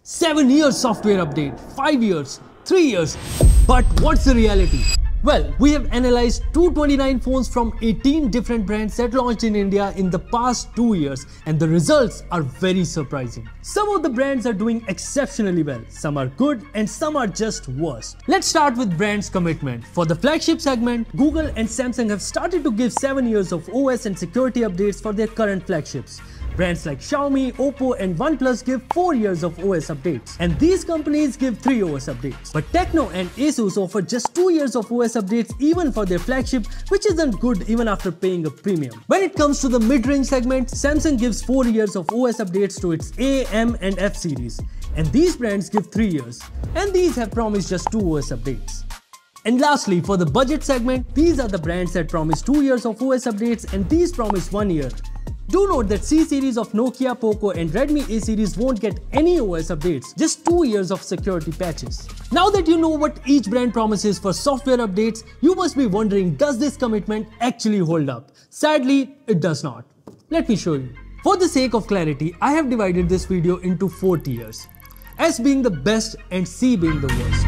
7 years software update, 5 years, 3 years. But what's the reality? Well, we have analyzed 229 phones from 18 different brands that launched in India in the past 2 years, and the results are very surprising. Some of the brands are doing exceptionally well, some are good and some are just worst. Let's start with brands commitment. For the flagship segment, Google and Samsung have started to give 7 years of OS and security updates for their current flagships. Brands like Xiaomi, Oppo and OnePlus give 4 years of OS updates, and these companies give 3 OS updates. But Tecno and Asus offer just 2 years of OS updates even for their flagship, which isn't good even after paying a premium. When it comes to the mid-range segment, Samsung gives 4 years of OS updates to its A, M and F series, and these brands give 3 years, and these have promised just 2 OS updates. And lastly, for the budget segment, these are the brands that promise 2 years of OS updates and these promise 1 year. Do note that C series of Nokia, Poco and Redmi A series won't get any OS updates, just 2 years of security patches. Now that you know what each brand promises for software updates, you must be wondering, does this commitment actually hold up? Sadly, it does not. Let me show you. For the sake of clarity, I have divided this video into 4 tiers, S being the best and C being the worst.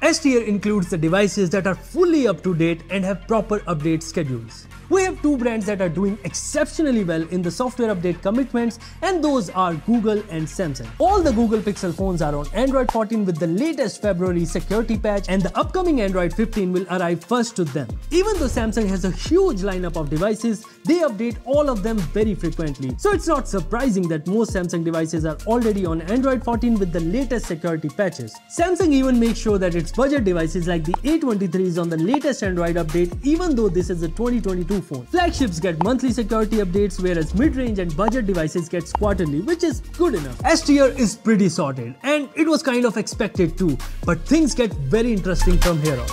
S tier includes the devices that are fully up to date and have proper update schedules. We have 2 brands that are doing exceptionally well in the software update commitments, and those are Google and Samsung. All the Google Pixel phones are on Android 14 with the latest February security patch, and the upcoming Android 15 will arrive first to them. Even though Samsung has a huge lineup of devices, they update all of them very frequently. So it's not surprising that most Samsung devices are already on Android 14 with the latest security patches. Samsung even makes sure that its budget devices like the A23 is on the latest Android update, even though this is a 2022 phone. Flagships get monthly security updates, whereas mid-range and budget devices get quarterly, which is good enough. S tier is pretty sorted, and it was kind of expected too, but things get very interesting from here on.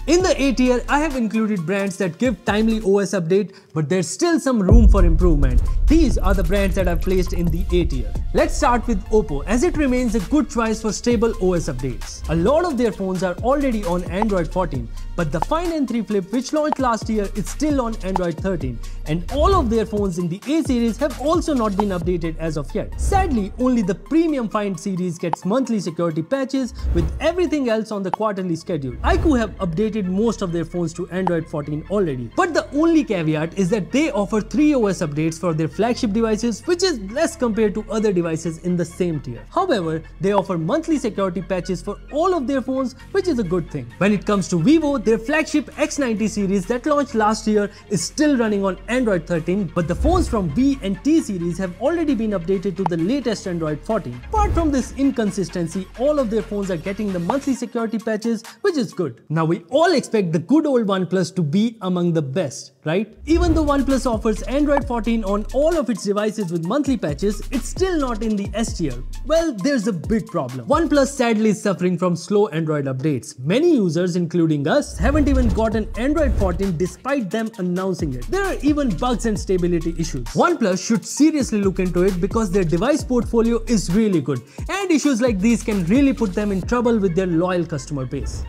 In the A tier, I have included brands that give timely OS update, but there's still some room for improvement. These are the brands that I've placed in the A tier. Let's start with Oppo, as it remains a good choice for stable OS updates. A lot of their phones are already on Android 14, but the Find N3 Flip, which launched last year, is still on Android 13, and all of their phones in the A series have also not been updated as of yet. Sadly, only the premium Find series gets monthly security patches, with everything else on the quarterly schedule. iQOO have updated most of their phones to Android 14 already, but the only caveat is that they offer 3 OS updates for their flagship devices, which is less compared to other devices in the same tier. However, they offer monthly security patches for all of their phones, which is a good thing. When it comes to Vivo, their flagship X90 series that launched last year is still running on Android 13, but the phones from V and T series have already been updated to the latest Android 14. Apart from this inconsistency, all of their phones are getting the monthly security patches, which is good. Now we all expect the good old OnePlus to be among the best, right? Even though OnePlus offers Android 14 on all of its devices with monthly patches, it's still not in the S tier. Well, there's a big problem. OnePlus sadly is suffering from slow Android updates. Many users, including us, haven't even gotten Android 14 despite them announcing it. There are even bugs and stability issues. OnePlus should seriously look into it because their device portfolio is really good, and issues like these can really put them in trouble with their loyal customer base.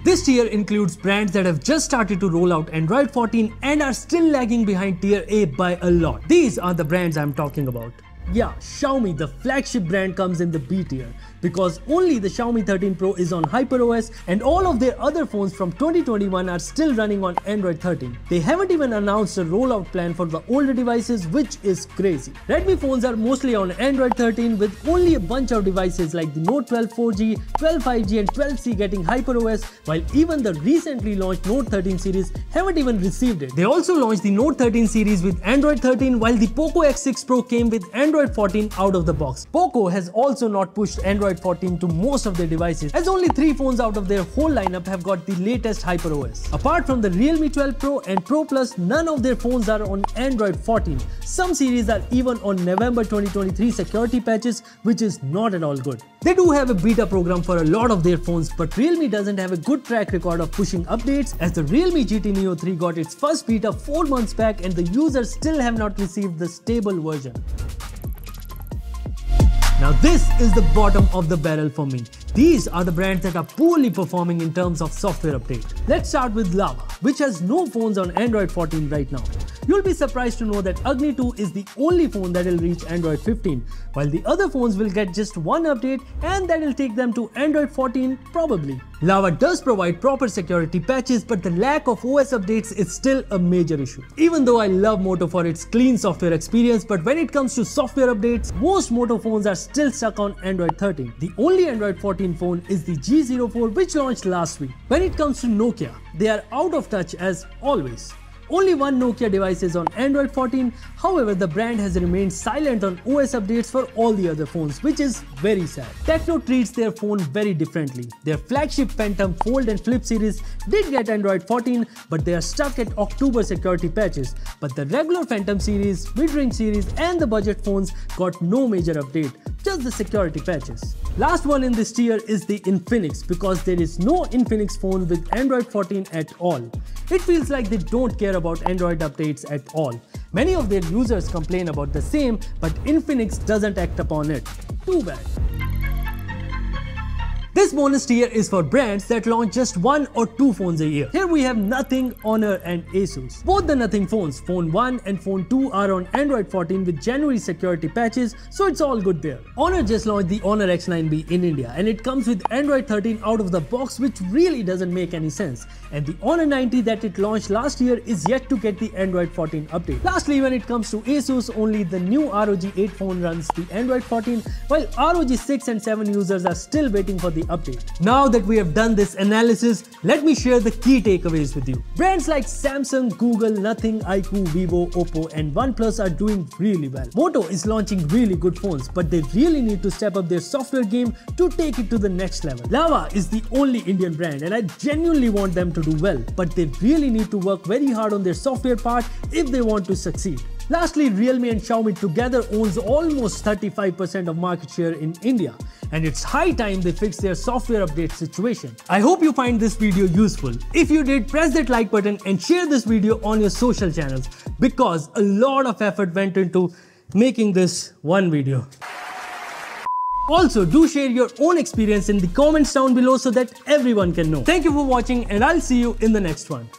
This tier includes brands that have just started to roll out Android 14 and are still lagging behind tier A by a lot. These are the brands I'm talking about. Yeah, Xiaomi, the flagship brand, comes in the B tier because only the Xiaomi 13 Pro is on HyperOS and all of their other phones from 2021 are still running on Android 13. They haven't even announced a rollout plan for the older devices, which is crazy. Redmi phones are mostly on Android 13 with only a bunch of devices like the Note 12 4G, 12 5G and 12C getting HyperOS, while even the recently launched Note 13 series haven't even received it. They also launched the Note 13 series with Android 13, while the Poco X6 Pro came with Android 14 out of the box. Poco has also not pushed Android 14 to most of their devices, as only 3 phones out of their whole lineup have got the latest HyperOS. Apart from the Realme 12 Pro and Pro Plus, none of their phones are on Android 14. Some series are even on November 2023 security patches, which is not at all good. They do have a beta program for a lot of their phones, but Realme doesn't have a good track record of pushing updates, as the Realme GT Neo 3 got its first beta 4 months back and the users still have not received the stable version. Now this is the bottom of the barrel for me. These are the brands that are poorly performing in terms of software update. Let's start with Lava. which has no phones on Android 14 right now. You'll be surprised to know that Agni 2 is the only phone that will reach Android 15, while the other phones will get just one update and that will take them to Android 14 probably. Lava does provide proper security patches, but the lack of OS updates is still a major issue. Even though I love Moto for its clean software experience, but when it comes to software updates, most Moto phones are still stuck on Android 13. The only Android 14 phone is the G04, which launched last week. When it comes to Nokia, they are out of touch as always. Only one Nokia device is on Android 14, however the brand has remained silent on OS updates for all the other phones, which is very sad. Tecno treats their phone very differently. Their flagship Phantom Fold and Flip series did get Android 14, but they are stuck at October security patches. But the regular Phantom series, mid-range series and the budget phones got no major update, just the security patches. Last one in this tier is the Infinix, because there is no Infinix phone with Android 14 at all. It feels like they don't care about Android updates at all. Many of their users complain about the same, but Infinix doesn't act upon it. Too bad. This bonus tier is for brands that launch just 1 or 2 phones a year. Here we have Nothing, Honor and Asus. Both the Nothing phones, Phone 1 and Phone 2, are on Android 14 with January security patches, so it's all good there. Honor just launched the Honor X9B in India and it comes with Android 13 out of the box, which really doesn't make any sense. And the Honor 90 that it launched last year is yet to get the Android 14 update. Lastly, when it comes to Asus, only the new ROG 8 phone runs the Android 14, while ROG 6 and 7 users are still waiting for the update. Now that we have done this analysis, let me share the key takeaways with you. Brands like Samsung, Google, Nothing, iQOO, Vivo, Oppo and OnePlus are doing really well. Moto is launching really good phones, but they really need to step up their software game to take it to the next level. Lava is the only Indian brand and I genuinely want them to do well, but they really need to work very hard on their software part if they want to succeed. Lastly, Realme and Xiaomi together owns almost 35% of market share in India, and it's high time they fix their software update situation. I hope you find this video useful. If you did, press that like button and share this video on your social channels, because a lot of effort went into making this one video. Also, do share your own experience in the comments down below so that everyone can know. Thank you for watching and I'll see you in the next one.